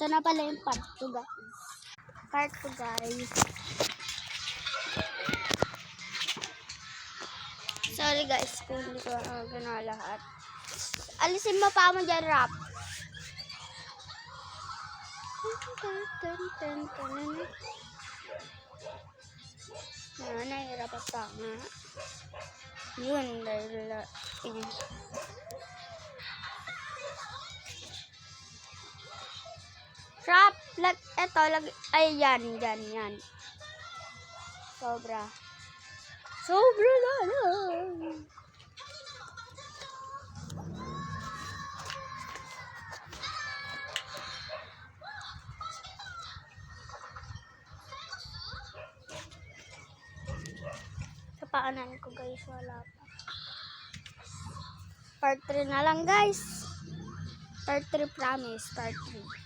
Ito na pala yung part 2 guys. Part 2 guys. Sorry guys kung hindi ko ginawa lahat. Alisin mo pa mo dyan, Rap. Nahirap at tama. Yun, dahil Rap, eto, ay yan. Sobra na lang. Sa paanan ko guys, wala pa. Part 3 na lang guys. Part 3 promise, part 3.